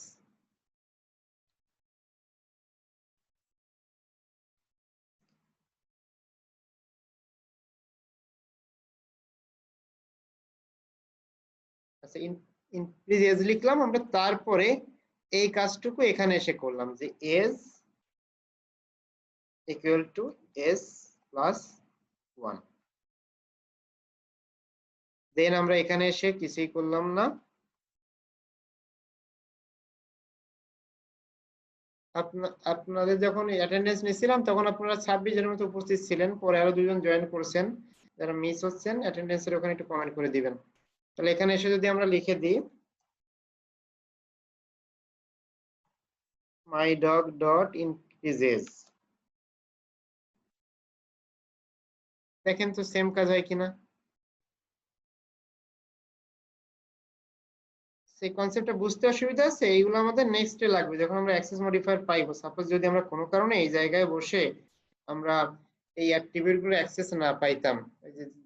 আচ্ছা increase age লিখলাম আমরা, তারপরে এই কাজটুকু এখানে এসে করলাম যে age equal to s plus 1, দেন আমরা এখানে এসে কিছুই করলাম না। আপনাদের যখন অ্যাটেন্ডেন্স নিছিলাম তখন আপনারা 26 জনের মতো উপস্থিত ছিলেন, পরে আরো 2 জন জয়েন করছেন, যারা মিস হচ্ছেন অ্যাটেন্ডেন্সের ওখানে একটু কমেন্ট করে দিবেন। তাহলে এখানে এসে যদি আমরা লিখে দিই my dog dot increases, দেখেন তো সেম কাজ হয় কিনা। সেই কনসেপ্টটা বুঝতে অসুবিধা আছে, এইগুলো আমাদের নেক্সটে লাগবে যখন আমরা অ্যাক্সেস মডিফায়ার পাইবো। সাপোজ যদি আমরা কোনো কারণে এই জায়গায় বসে আমরা এই অ্যাট্রিবিউট গুলো অ্যাক্সেস না পাইতাম,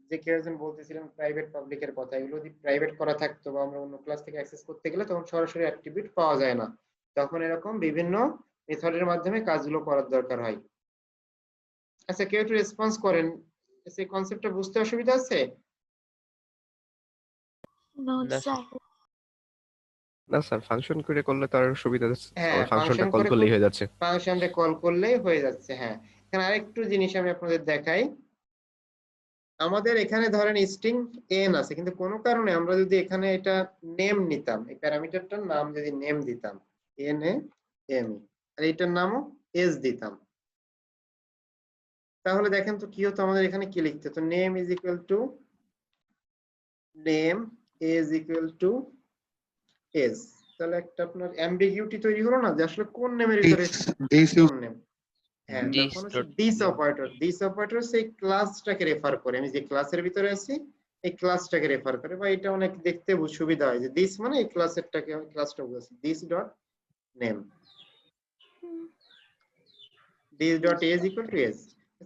যে কেউ একজন বলতেছিলেন প্রাইভেট পাবলিকের কথা, এগুলো যদি প্রাইভেট করা থাকতো বা আমরা অন্য ক্লাস থেকে অ্যাক্সেস করতে গেলে তখন সরাসরি অ্যাট্রিবিউট পাওয়া যায় না, তখন এরকম বিভিন্ন মেথডের মাধ্যমে কাজগুলো করার দরকার হয়। আচ্ছা কেউ একটু রেসপন্স করেন, সেই কনসেপ্টটা বুঝতে অসুবিধা আছে? নো না স্যার। না স্যার, ফাংশন করে করলে তার সুবিধা আছে, হ্যাঁ ফাংশনটা ফাংশন কল করে করলেই হয়ে যাচ্ছে। ফাংশনটা কল করলেই হয়ে যাচ্ছে। হ্যাঁ এখানে আরেকটু জিনিস আমি আপনাদের দেখাই। আমাদের এখানে ধরেন স্ট্রিং n আছে, কিন্তু কোনো কারণে আমরা যদি এখানে এটা নেম নিতাম, এই প্যারামিটারটার নাম যদি নেম দিতাম n a m e, আর এটার নামও s দিতাম, তাহলে দেখেন তো কি হতো, আমাদের এখানে কি লিখতে হতো, name is equal two name is equal to s, তাহলে একটা আপনার অ্যাম্বিগিউটি তৈরি হলো না যে আসলে কোন নেমের ভিতরে কোন নেম। হ্যাঁ This তখন হচ্ছে dot this name. Operator, this operator সেই ক্লাসটাকে রেফার করে, আমি যে ক্লাসের ভিতরে আছি এই ক্লাসটাকে রেফার করে, বা এটা অনেক দেখতে সুবিধা হয় যে দিস মানে এই ক্লাসেরটাকে, ক্লাসটা বুঝাচ্ছে this dot name, this dot age equal to age.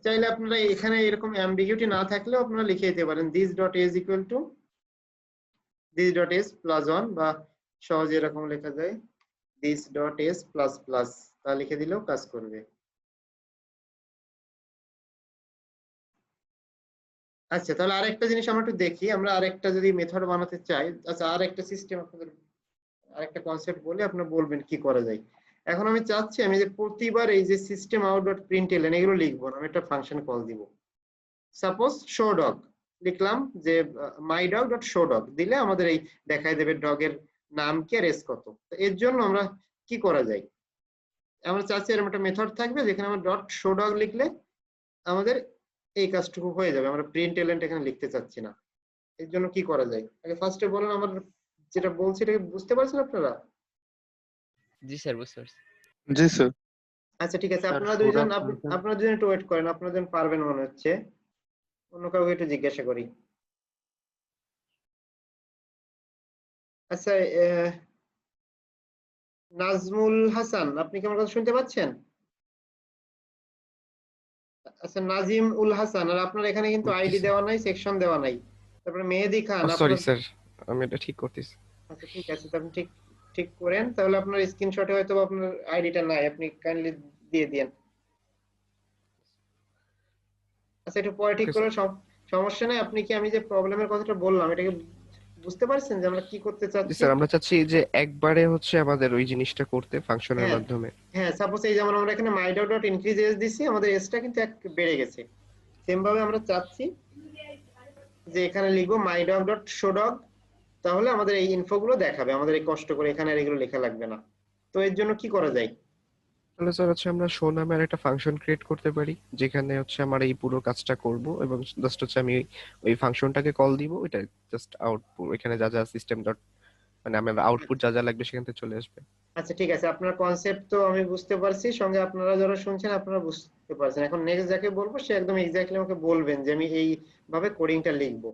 চাইলে আপনারা এখানে এরকম অ্যাম্বিগিউটি না থাকলেও আপনারা লিখে দিতে পারেন this dot age equal to this dot age plus 1, বা সহজে এরকম লেখা যায় this dot age plus plus, তা লিখে দিলেও কাজ করবে। আচ্ছা তাহলে আরেকটা জিনিস আমরা একটু দেখি, আমরা আরেকটা যদি মেথড বানাতে চাই, আচ্ছা আরেকটা সিস্টেম আপনাদের আরেকটা কনসেপ্ট বলে আপনারা বলবেন কি করা যায়। এখন আমি চাচ্ছি আমি যে প্রতিবার এই যে সিস্টেম আউট ডট প্রিন্টএলএন এগুলো লিখবো না, আমি একটা ফাংশন কল দিব। সাপোজ শো ডগ লিখলাম যে মাই ডগ ডট শো ডগ দিলে আমাদের এই দেখাই দেবে ডগের নাম কি আর এস কত। তো এর জন্য আমরা কি করা যায়, আমরা চাচ্ছি এরকম একটা মেথড থাকবে যেখানে আমরা ডট শো ডগ লিখলে আমাদের এই কাজটুকু হয়ে যাবে, আমরা প্রিন্ট এলিমেন্ট এখানে লিখতে চাচ্ছি না। এর জন্য কি করা যায় আগে ফার্স্টে বলেন, আমার যেটা বলছি এটাকে বুঝতে পারছেন আপনারা? জি স্যার, বুঝতে পারছি। জি স্যার। আচ্ছা ঠিক আছে, স্যার, আপনারা সুরা দুইজন function- আপনারা দুজন একটু ওয়েট করেন, আপনারা দুজন পারবেন মনে হচ্ছে, অন্য কাউকে একটু জিজ্ঞাসা করি। আচ্ছা নাজমুল হাসান, আপনি কি আমার কথা শুনতে পাচ্ছেন? আচ্ছা নাজিম উল হাসান, আর আপনার এখানে কিন্তু আইডি দেওয়া নাই, সেকশন দেওয়া নাই। তারপরে মেহেদি খান, সরি আপনার স্যার, আমি এটা ঠিক করতেছি। আচ্ছা ঠিক আছে, তো আপনি ঠিক ঠিক করেন, তাহলে আপনার স্ক্রিনশটে হয়তো বা আপনার আইডিটা নাই, আপনি কাইন্ডলি দিয়ে দেন। আচ্ছা একটু পরে ঠিক Okay, করে সমস্যা নাই। আপনি কি আমি যে প্রবলেমের কথাটা বললাম এটাকে বুঝতে পারছেন যে আমরা কি করতে জি চাচ্ছি? স্যার, আমরা চাচ্ছি যে একবারে হচ্ছে আমাদের ওই জিনিসটা করতে ফাংশনের হ্যাঁ মাধ্যমে। হ্যাঁ, সাপোজ এই যেমন আমরা এখানে my dot dot increase age দিছি, আমাদের এজটা কিন্তু এক বেড়ে গেছে। সেম ভাবে আমরা চাচ্ছি যে এখানে লিখবো মাই ডগ ডট শো ডগ, তাহলে আমাদের এই ইনফো গুলো দেখাবে, আমাদের এই কষ্ট করে এখানে আর এগুলো লেখা লাগবে না। তো এর জন্য কি করা যায়? তাহলে স্যার হচ্ছে আমরা শো নামে একটা ফাংশন ক্রিয়েট করতে পারি, যেখানে হচ্ছে আমার এই পুরো কাজটা করব, এবং জাস্ট হচ্ছে আমি ওই ফাংশনটাকে কল দিব, ওইটা জাস্ট আউটপুট এখানে যা যা সিস্টেম ডট মানে আমার আউটপুট যা যা লাগবে সেখান থেকে চলে আসবে। আচ্ছা ঠিক আছে, আপনার কনসেপ্ট তো আমি বুঝতে পারছি, সঙ্গে আপনারা যারা শুনছেন আপনারা বুঝতে পারছেন। এখন নেক্সট যাকে বলবো সে একদম এক্স্যাক্টলি আমাকে বলবেন যে আমি এই ভাবে কোডিংটা লিখবো।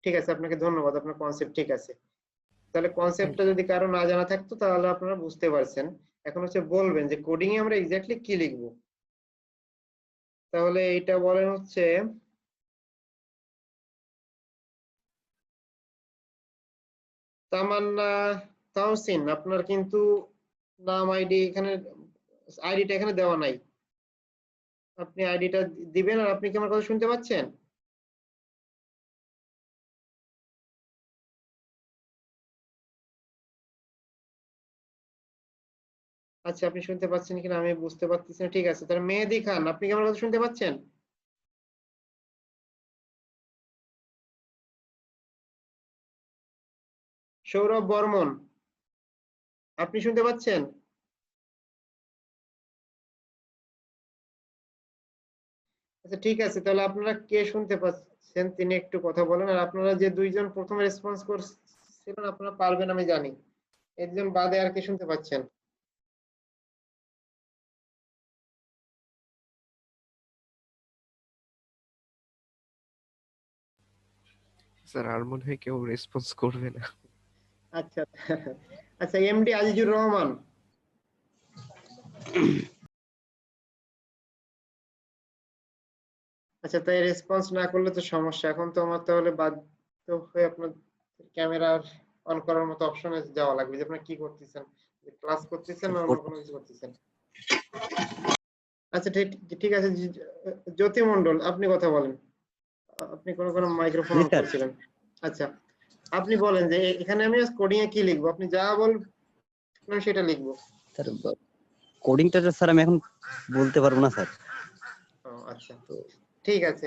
ঠিক আছে, আপনাকে ধন্যবাদ, আপনার কনসেপ্ট ঠিক আছে। তাহলে থ্যাংক কনসেপ্টটা যদি কারো না জানা থাকতো তাহলে আপনারা বুঝতে পারছেন। এখন হচ্ছে বলবেন যে কোডিং এ আমরা এক্স্যাক্টলি কি লিখবো। তাহলে এটা বলেন হচ্ছে তামান্না তাহসিন, আপনার কিন্তু নাম আইডি এখানে, আইডিটা এখানে দেওয়া নাই। আপনি আইডিটা দিবেন। আর আপনি কি আমার কথা শুনতে পাচ্ছেন? আচ্ছা, আপনি শুনতে পাচ্ছেন কিনা আমি বুঝতে পারতেছি না। ঠিক আছে, তাহলে মেহেদি খান, আপনি কি আমার কথা শুনতে পাচ্ছেন? সৌরভ বর্মন, আপনি শুনতে পাচ্ছেন? আচ্ছা ঠিক আছে, তাহলে আপনারা কে শুনতে পাচ্ছেন তিনি একটু কথা বলেন। আর আপনারা যে দুইজন প্রথমে রেসপন্স করছিলেন আপনারা পারবেন আমি জানি, একজন বাদে আর কে শুনতে পাচ্ছেন? স্যার আর মনে হয় কেউ রেসপন্স করবে না। আচ্ছা আচ্ছা, এমডি আজিজুর রহমান, আচ্ছা তাই রেসপন্স না করলে তো সমস্যা। এখন তো আমার তাহলে বাধ্য হয়ে আপনার ক্যামেরার অন করার মতো অপশনে যাওয়া লাগবে, যে আপনারা কি করতেছেন, ক্লাস করতেছেন না অন্য কোনো কিছু করতেছেন। আচ্ছা ঠিক ঠিক আছে, জ্যোতি মন্ডল আপনি কথা বলেন। আপনি কোনো মাইক্রোফোন অন করছিলেন। আচ্ছা আপনি বলেন যে এখানে আমি কোডিং এ কি লিখবো, আপনি যা বলবেন সেটা লিখবো। স্যার কোডিংটা স্যার আমি এখন বলতে পারবো না স্যার। ও আচ্ছা ঠিক আছে,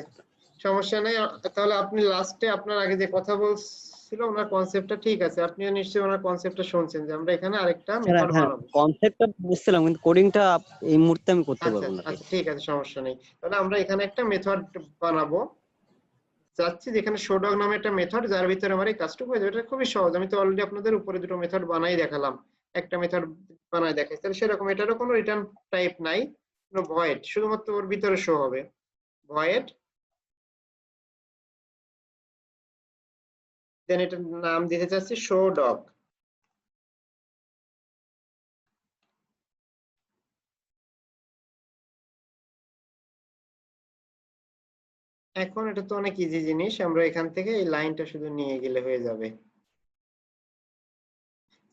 সমস্যা নেই। তাহলে আপনি লাস্টে আপনার আগে যে কথা বলছিল ওনার কনসেপ্টটা ঠিক আছে, আপনিও নিশ্চয়ই ওনার কনসেপ্টটা শুনছেন যে আমরা এখানে আরেকটা মেথড হ্যাঁ, বানাবো। কনসেপ্টটা বুঝছিলাম কিন্তু কোডিংটা এই মুহূর্তে আমি করতে আচ্ছা পারবো না। আচ্ছা ঠিক আছে, সমস্যা নেই। তাহলে আমরা এখানে একটা মেথড বানাবো চাচ্ছি, যেখানে শোডগ নামে একটা মেথড, যার ভিতরে আমার এই কাজটুকু হয়ে যাবে। এটা খুবই সহজ, আমি তো অলরেডি আপনাদের উপরে দুটো মেথড বানাই দেখালাম, একটা মেথড বানাই দেখাই। তাহলে সেরকম এটারও কোনো রিটার্ন টাইপ নাই, কোনো ভয়েড, শুধুমাত্র ওর ভিতরে শো হবে ভয়েড। দেন এটার নাম দিতে চাচ্ছি শো ডগ। এখন এটা তো অনেক ইজি জিনিস, আমরা এখান থেকে এই লাইনটা শুধু নিয়ে গেলে হয়ে যাবে।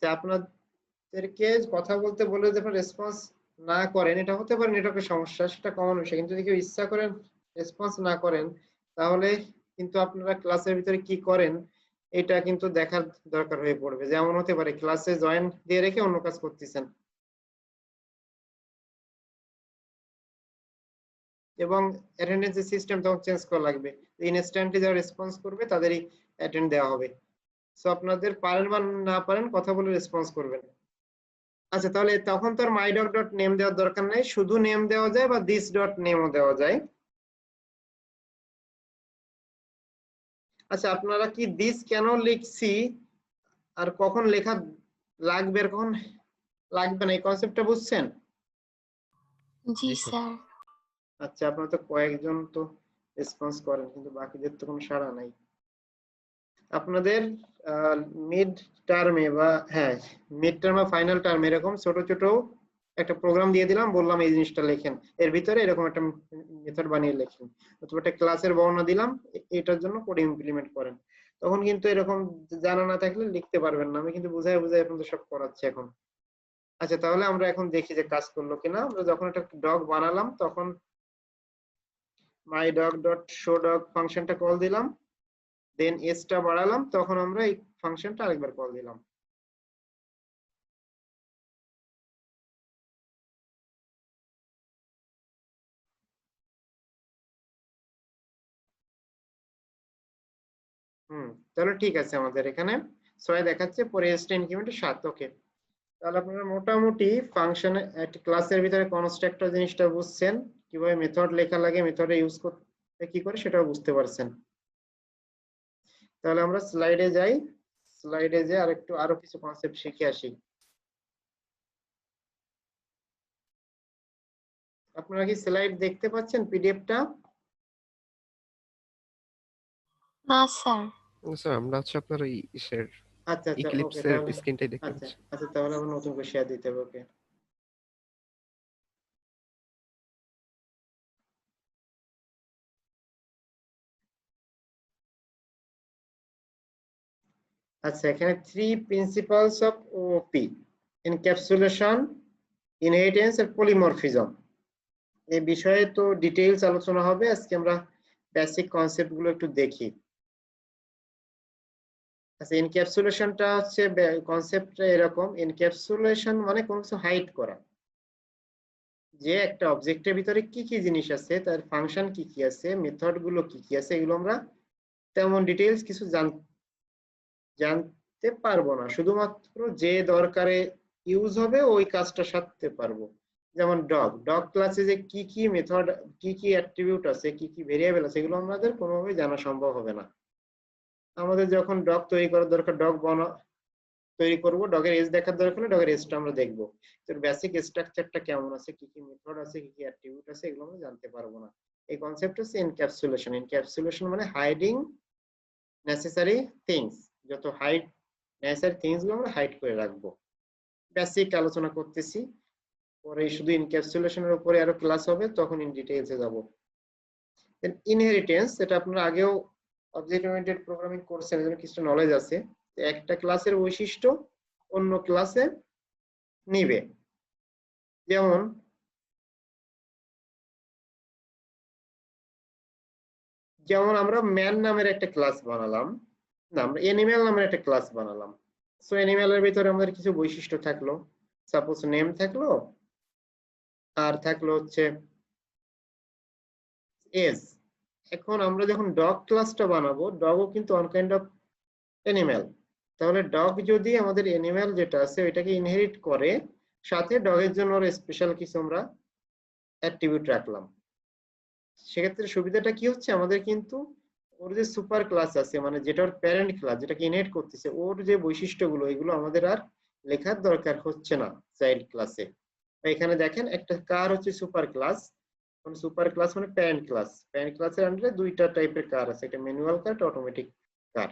আপনাদেরকে কথা বলতে বলে যখন রেসপন্স না করেন, এটা হতে পারে নেটওয়ার্কের সমস্যা, সেটা কমন বিষয়। কিন্তু যদি কেউ ইচ্ছা করেন রেসপন্স না করেন, তাহলে কিন্তু আপনারা ক্লাসের ভিতরে কি করেন এটা কিন্তু দেখার দরকার হয়ে পড়বে। যেমন হতে পারে ক্লাসে জয়েন দিয়ে রেখে অন্য কাজ করতেছেন, এবং অ্যাটেন্ডেন্স সিস্টেম তখন চেঞ্জ করা লাগবে। ইনস্ট্যান্টলি যারা রেসপন্স করবে তাদেরই অ্যাটেন্ড দেওয়া হবে। সো আপনাদের পারেন বা না পারেন কথা বলে রেসপন্স করবেন। আচ্ছা তাহলে তখন তো আর মাই ডগ ডট নেম দেওয়ার দরকার নেই, শুধু নেম দেওয়া যায় বা দিস ডট নেমও দেওয়া যায়। আচ্ছা আপনারা কি দিস কেন লিখছি আর কখন লেখা লাগবে আর কখন লাগবে না এই কনসেপ্টটা বুঝছেন? জি জি স্যার। স্যার। আচ্ছা আপনারা তো কয়েকজন তো রেসপন্স করেন, কিন্তু বাকিদের তো কোনো সাড়া নাই। আপনাদের মিড টার্মে বা হ্যাঁ মিড টার্ম বা ফাইনাল টার্ম এরকম ছোট ছোট একটা প্রোগ্রাম দিয়ে দিলাম, বললাম এই জিনিসটা লেখেন, এর ভিতরে এরকম একটা মেথড বানিয়ে লেখেন, অথবা একটা ক্লাসের বর্ণনা দিলাম এটার জন্য কোড ইমপ্লিমেন্ট করেন। তখন কিন্তু এরকম জানা না থাকলে লিখতে পারবেন না, আমি কিন্তু বুঝাই বুঝাই আপনাদের সব করাচ্ছি এখন। আচ্ছা তাহলে আমরা এখন দেখি যে কাজ করলো কিনা। আমরা যখন একটা ডগ বানালাম তখন মাই ডগ ডট শো ডগ ফাংশনটা কল দিলাম, দেন এসটা বাড়ালাম, তখন আমরা এই ফাংশনটা আরেকবার কল দিলাম। তাহলে ঠিক আছে, আমাদের এখানে 6 দেখাচ্ছে, পরে এসটা ইনক্রিমেন্ট 7। ওকে, তাহলে আপনারা মোটামুটি ফাংশনে একটা ক্লাসের ভিতরে কনস্ট্রাক্টর জিনিসটা বুঝছেন, কিভাবে মেথড লেখা লাগে, মেথডে ইউজ করতে কি করে সেটাও বুঝতে পারছেন। তাহলে আমরা স্লাইডে যাই, স্লাইডে যে আরো কিছু কনসেপ্ট শিখে আসি। আপনারা কি স্লাইড দেখতে পাচ্ছেন পিডিএফটা? না স্যার। স্যার আমরা হচ্ছে আপনার ওই আচ্ছা আচ্ছা, ওকে, ইক্লিপসের তাহলে স্ক্রিনটাই দেখতে আচ্ছা পাচ্ছি। আচ্ছা, তাহলে আবার নতুন করে শেয়ার দিতে হবে। ওকে, আচ্ছা, এখানে 3 principles of OOP: encapsulation, inheritance আর পলিমরফিজম। এই বিষয়ে তো ডিটেইলস আলোচনা হবে, আজকে আমরা বেসিক কনসেপ্ট গুলো একটু দেখি। আচ্ছা, এনক্যাপসুলেশনটা হচ্ছে কনসেপ্টটা এরকম, এনক্যাপসুলেশন মানে কোনো কিছু হাইড করা, যে একটা অবজেক্টের ভিতরে কি কি জিনিস আছে, তার ফাংশন কি কি আছে, মেথড গুলো কি কি আছে, এগুলো আমরা তেমন ডিটেইলস কিছু জানতে পারবো না, শুধুমাত্র যে দরকারে ইউজ হবে ওই কাজটা সারতে পারবো। যেমন ডগ ক্লাসে যে কি কি মেথড, কি কি অ্যাট্রিবিউট আছে, কি কি ভেরিয়েবল আছে, এগুলো আমাদের কোনোভাবেই জানা সম্ভব হবে না। আমাদের যখন ডগ তৈরি করার দরকার, তৈরি করব, ডগের এজ দেখার দরকার হলে ডগের এজটা আমরা দেখবো, তো বেসিক স্ট্রাকচারটা কেমন আছে, কি কি মেথড আছে, কি কি অ্যাট্রিবিউট আছে, এগুলো আমরা জানতে পারবো না। এই কনসেপ্ট হচ্ছে এনক্যাপসুলেশন। এনক্যাপসুলেশন মানে হাইডিং নেসেসারি থিংস, যত হাইড নেসেসারি থিংস গুলো আমরা হাইড করে রাখবো। বেসিক আলোচনা করতেছি, পরে শুধু এনক্যাপসুলেশনের উপরে আরো ক্লাস হবে, তখন ইন ডিটেইলসে যাব। দেন ইনহেরিটেন্স, এটা আপনারা আগেও অবজেক্ট ওরিয়েন্টেড প্রোগ্রামিং কোর্সের জন্য কিছু নলেজ আছে। একটা ক্লাসের বৈশিষ্ট্য অন্য ক্লাসে নিবে। যেমন আমরা ম্যান নামের একটা ক্লাস বানালাম, না আমরা অ্যানিমেল নামের একটা ক্লাস বানালাম। সো অ্যানিমেলের ভিতরে আমাদের কিছু বৈশিষ্ট্য থাকলো, সাপোজ নেম থাকলো, আর থাকলো হচ্ছে এজ। এখন আমরা যখন ডগ ক্লাসটা বানাবো, ডগও কিন্তু ওয়ান কাইন্ড অফ অ্যানিমেল। তাহলে ডগ যদি আমাদের অ্যানিমেল যেটা আছে ওইটাকে ইনহেরিট করে, সাথে ডগের জন্য স্পেশাল কিছু আমরা অ্যাট্রিবিউট রাখলাম, সেক্ষেত্রে সুবিধাটা কি হচ্ছে, আমাদের কিন্তু ওর যে সুপার ক্লাস আছে, মানে যেটা ওর প্যারেন্ট ক্লাস, যেটাকে ইনহেরিট করতেছে, ওর যে বৈশিষ্ট্যগুলো, এগুলো আমাদের আর লেখার দরকার হচ্ছে না চাইল্ড ক্লাসে। এখানে দেখেন একটা কার হচ্ছে সুপার ক্লাস, সুপার ক্লাস মানে প্যারেন্ট ক্লাস। প্যারেন্ট ক্লাসের আন্ডারে দুইটা টাইপের কার আছে, একটা ম্যানুয়াল কার, একটা অটোমেটিক কার।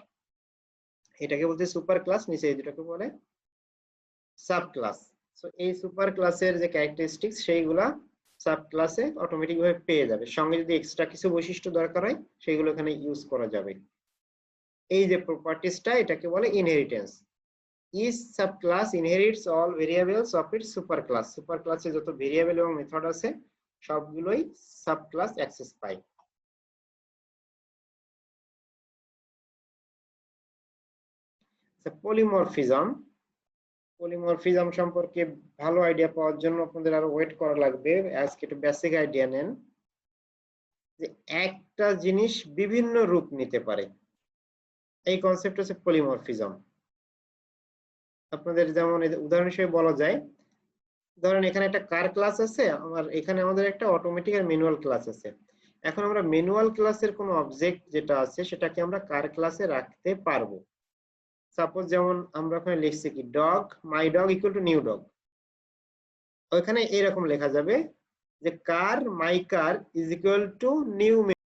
এটাকে বলতে সুপার ক্লাস, নিচে এই দুটাকে বলে সাব ক্লাস। সো এই সুপার ক্লাসের যে ক্যারেক্টারিস্টিক্স সেইগুলা সাব ক্লাসে অটোমেটিক ভাবে পেয়ে যাবে, সঙ্গে যদি এক্সট্রা কিছু বৈশিষ্ট্য দরকার হয় সেগুলো এখানে ইউজ করা যাবে। এই যে প্রপার্টিসটা, এটাকে বলে inheritance. Each sub class inherits all variables of its super class. Super ক্লাসে যত ভেরিয়েবল এবং মেথড আছে সবগুলোই সাব ক্লাস অ্যাক্সেস পায়। পলিমরফিজম, পলিমরফিজম সম্পর্কে ভালো আইডিয়া পাওয়ার জন্য আপনাদের আরো ওয়েট করা লাগবে, আজকে একটু বেসিক আইডিয়া নেন যে একটা জিনিস বিভিন্ন রূপ নিতে পারে, এই কনসেপ্ট হচ্ছে পলিমরফিজম। আপনাদের যেমন উদাহরণ হিসেবে বলা যায়, ধরেন এখানে একটা কার ক্লাস আছে, এখানে আমাদের একটা অটোমেটিক আর ম্যানুয়াল ক্লাস আছে। এখন আমরা ম্যানুয়াল ক্লাসের কোন অবজেক্ট যেটা আছে সেটাকে আমরা কার ক্লাসে রাখতে পারবো। সাপোজ যেমন আমরা ওখানে লিখছি কি, dog my dog equal to new dog, ওইখানে এরকম লেখা যাবে যে car my car is equal to new